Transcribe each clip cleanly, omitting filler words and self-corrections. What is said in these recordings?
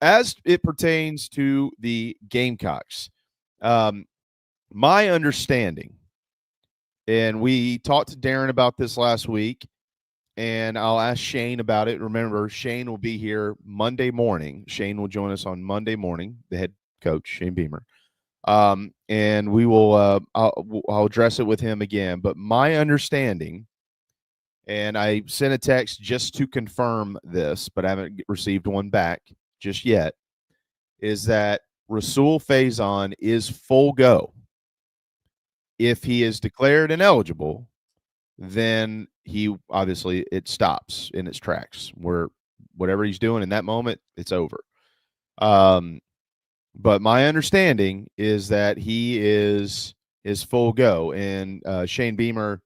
as it pertains to the Gamecocks, um, my understanding, and we talked to Darren about this last week, and I'll ask Shane about it. Remember, Shane will be here Monday morning. Shane will join us on Monday morning, the head coach, Shane Beamer. And we will, I'll address it with him again. But my understanding, and I sent a text just to confirm this, but I haven't received one back just yet, is that Rousul Faison is full go. If he is declared ineligible, then he obviously it stops in its tracks. Where whatever he's doing in that moment, it's over. Um, but my understanding is that he is full go. And Shane Beamer,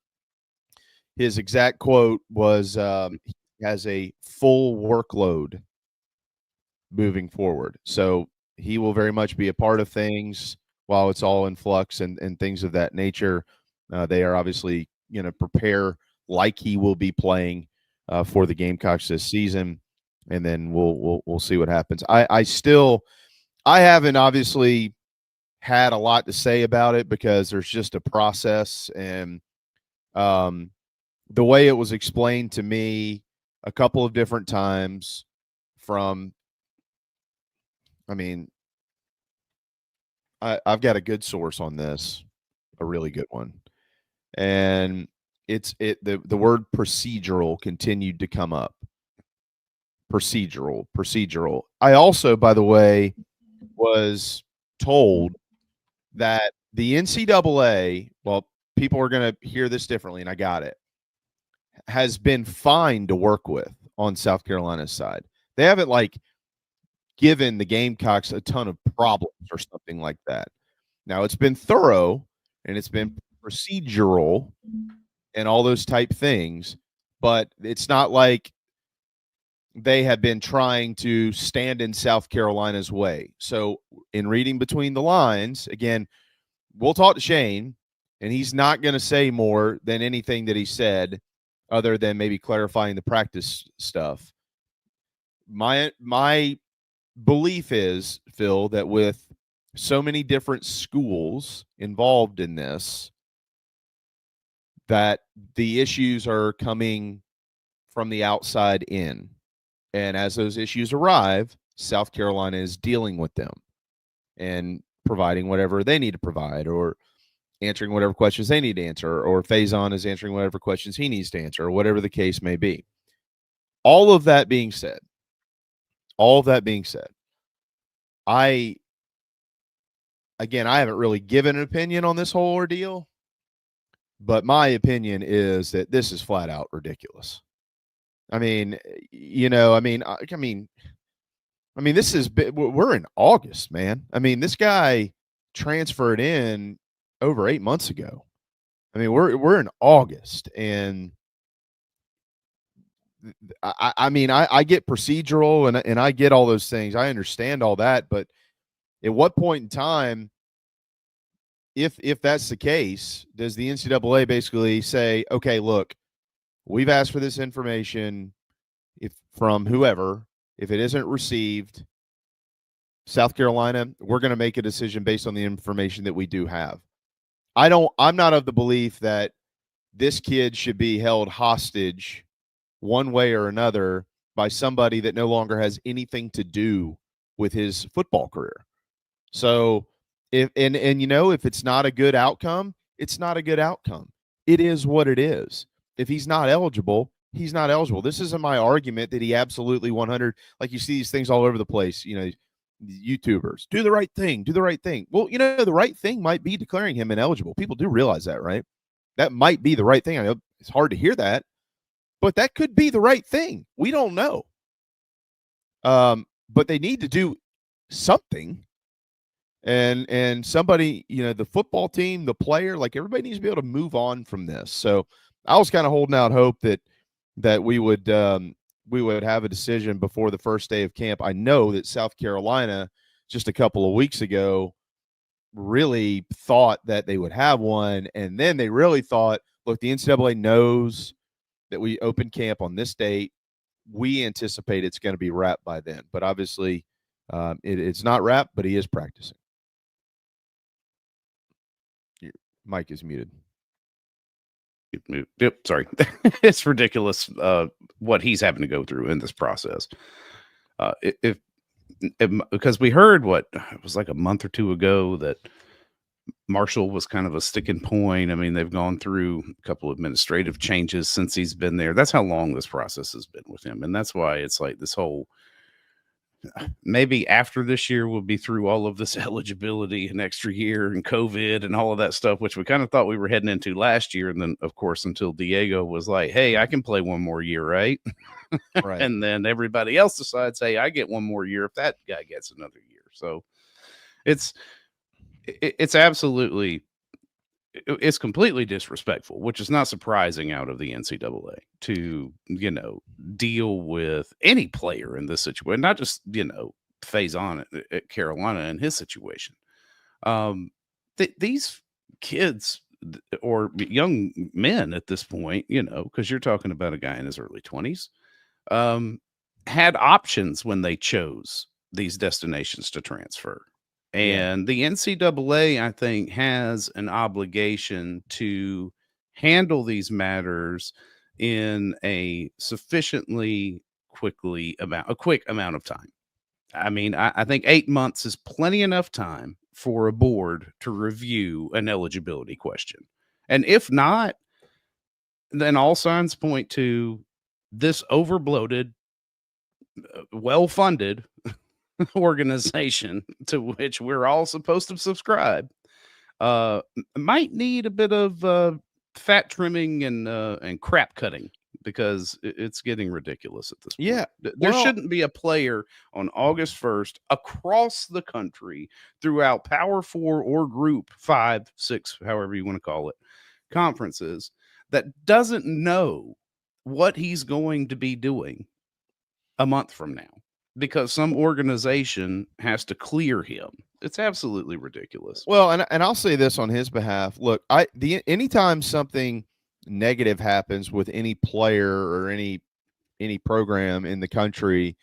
his exact quote was, he has a full workload moving forward. So he will very much be a part of things while it's all in flux and things of that nature. They are obviously prepare like he will be playing for the Gamecocks this season, and then we'll see what happens. I haven't obviously had a lot to say about it because there's just a process, and the way it was explained to me a couple of different times from, I mean, I've got a good source on this, a really good one, and the word procedural continued to come up. Procedural. I also, by the way, was told that the NCAA, well, people are going to hear this differently, and I got it, has been fine to work with on South Carolina's side. They haven't given the Gamecocks a ton of problems or something like that. Now, it's been thorough and it's been procedural and all those type things, but it's not like they have been trying to stand in South Carolina's way. So, in reading between the lines, again, we'll talk to Shane, and he's not going to say more than anything that he said, other than maybe clarifying the practice stuff. My belief is, Phil, that with so many different schools involved in this, that the issues are coming from the outside in. And as those issues arrive, South Carolina is dealing with them and providing whatever they need to provide, or answering whatever questions they need to answer, or Faison is answering whatever questions he needs to answer, or whatever the case may be. All of that being said, I haven't really given an opinion on this whole ordeal, but my opinion is that this is flat out ridiculous. I mean, this is, we're in August, man. I mean, this guy transferred in over 8 months ago. I mean, we're in August, and I get procedural and I get all those things. I understand all that, but at what point in time, if that's the case, does the NCAA basically say, okay, look, we've asked for this information from whoever, if it isn't received, South Carolina, we're going to make a decision based on the information that we do have. I'm not of the belief that this kid should be held hostage one way or another by somebody that no longer has anything to do with his football career. So if it's not a good outcome, it's not a good outcome. It is what it is. If he's not eligible, he's not eligible. This isn't my argument that he absolutely 100, like you see these things all over the place, YouTubers, do the right thing. Well, the right thing might be declaring him ineligible. People do realize that, right? That might be the right thing. I know it's hard to hear that, but that could be the right thing. We don't know. But they need to do something. And somebody, the football team, the player, everybody needs to be able to move on from this. So I was kind of holding out hope that we would have a decision before the first day of camp. I know that South Carolina just a couple of weeks ago really thought that they would have one, and then they really thought, look, the NCAA knows that we open camp on this date. We anticipate it's going to be wrapped by then. But obviously, It's not rap, but he is practicing. Your mic is muted. Yep, sorry. It's ridiculous what he's having to go through in this process. If because we heard it was like a month or two ago that Marshall was kind of a sticking point. I mean, they've gone through a couple of administrative changes since he's been there. That's how long this process has been with him. And that's why it's like this whole, maybe after this year, we'll be through all of this eligibility and extra year and COVID and all of that stuff, which we kind of thought we were heading into last year. And then, of course, until Diego was like, hey, I can play one more year, right? Right. And then everybody else decides, hey, I get one more year if that guy gets another year. So it's absolutely, it's completely disrespectful, which is not surprising out of the NCAA to, deal with any player in this situation, not just, Faison at Carolina in his situation. These kids or young men at this point, because you're talking about a guy in his early 20s, had options when they chose these destinations to transfer. And the NCAA, I think, has an obligation to handle these matters in a sufficiently quick amount of time. I mean, I think 8 months is plenty enough time for a board to review an eligibility question. And if not, then all signs point to this overbloated, well-funded organization to which we're all supposed to subscribe might need a bit of fat trimming and crap cutting, because it's getting ridiculous at this point. Yeah, There shouldn't be a player on August 1st across the country throughout Power 4 or Group 5, 6, however you want to call it, conferences that doesn't know what he's going to be doing a month from now, because some organization has to clear him. It's absolutely ridiculous. Well, and I'll say this on his behalf. Look, anytime something negative happens with any player or any program in the country,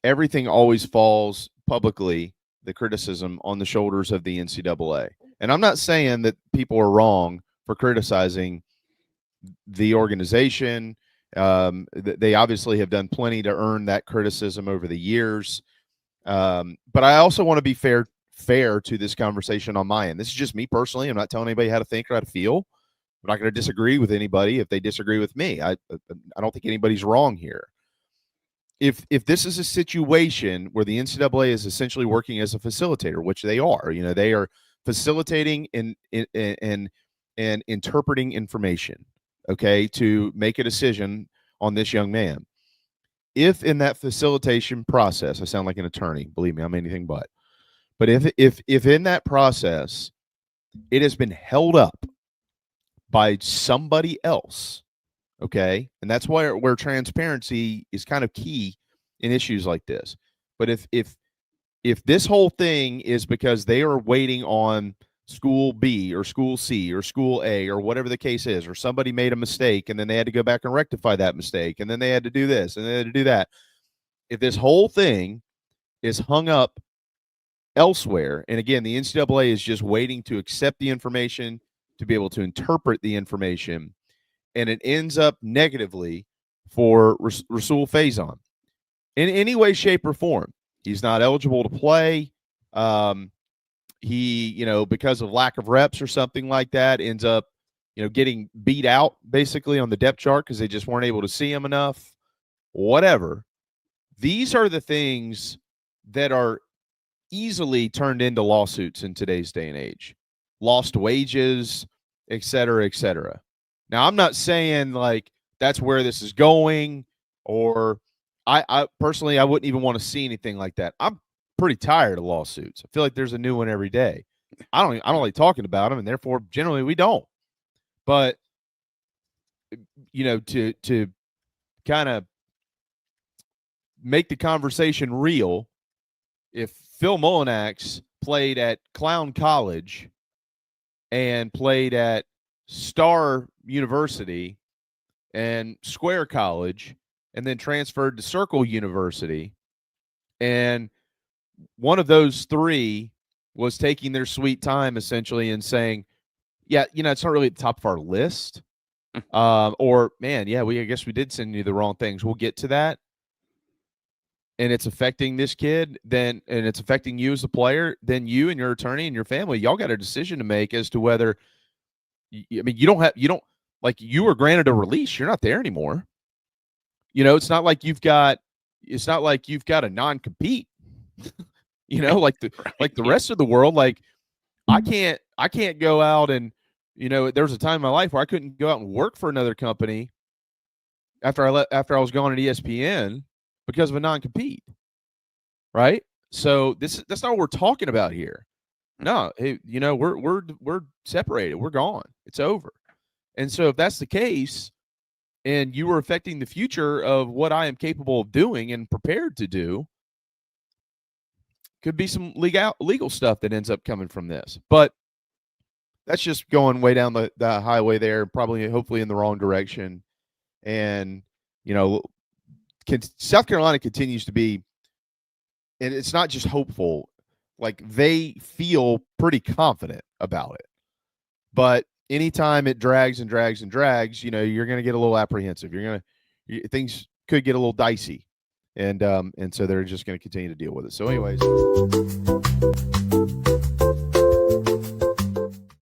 everything always falls publicly, the criticism, on the shoulders of the NCAA. And I'm not saying that people are wrong for criticizing the organization. They obviously have done plenty to earn that criticism over the years. But I also want to be fair to this conversation on my end. This is just me personally. I'm not telling anybody how to think or how to feel. I'm not going to disagree with anybody if they disagree with me. I don't think anybody's wrong here. If this is a situation where the NCAA is essentially working as a facilitator, which they are, they are facilitating and interpreting information, okay, to make a decision on this young man. If in that facilitation process, I sound like an attorney, believe me, I'm anything but if in that process it has been held up by somebody else, okay, and that's where transparency is kind of key in issues like this. But if this whole thing is because they are waiting on school B or school C or school A or whatever the case is, or somebody made a mistake and then they had to go back and rectify that mistake, and then they had to do this and they had to do that. If this whole thing is hung up elsewhere, and again, the NCAA is just waiting to accept the information, to be able to interpret the information, and it ends up negatively for Rousul Faison in any way, shape, or form. He's not eligible to play. He, because of lack of reps or something like that, ends up, getting beat out basically on the depth chart because they just weren't able to see him enough. Whatever. These are the things that are easily turned into lawsuits in today's day and age. Lost wages, et cetera, et cetera. Now, I'm not saying like that's where this is going, or I personally, I wouldn't even want to see anything like that. I'm pretty tired of lawsuits. I feel like there's a new one every day. I don't like talking about them, and therefore generally we don't. But to kind of make the conversation real, if Phil Mullinax played at Clown College and played at Star University and Square College and then transferred to Circle University and one of those three was taking their sweet time essentially and saying, yeah, it's not really at the top of our list. Or, man, yeah, I guess we did send you the wrong things. We'll get to that. And it's affecting this kid, and it's affecting you as a player, then you and your attorney and your family, y'all got a decision to make as to whether, you were granted a release. You're not there anymore. It's not like you've got a non-compete, like the rest of the world. Like, I can't go out and, there was a time in my life where I couldn't go out and work for another company after I was gone at ESPN because of a non-compete. Right? So that's not what we're talking about here. No, hey, we're separated. We're gone. It's over. And so if that's the case, and you are affecting the future of what I am capable of doing and prepared to do, could be some legal stuff that ends up coming from this. But that's just going way down the highway there, probably, hopefully in the wrong direction. And, South Carolina continues to be, and it's not just hopeful, like they feel pretty confident about it. But anytime it drags and drags and drags, you're going to get a little apprehensive. Things could get a little dicey. And so they're just going to continue to deal with it. So anyways,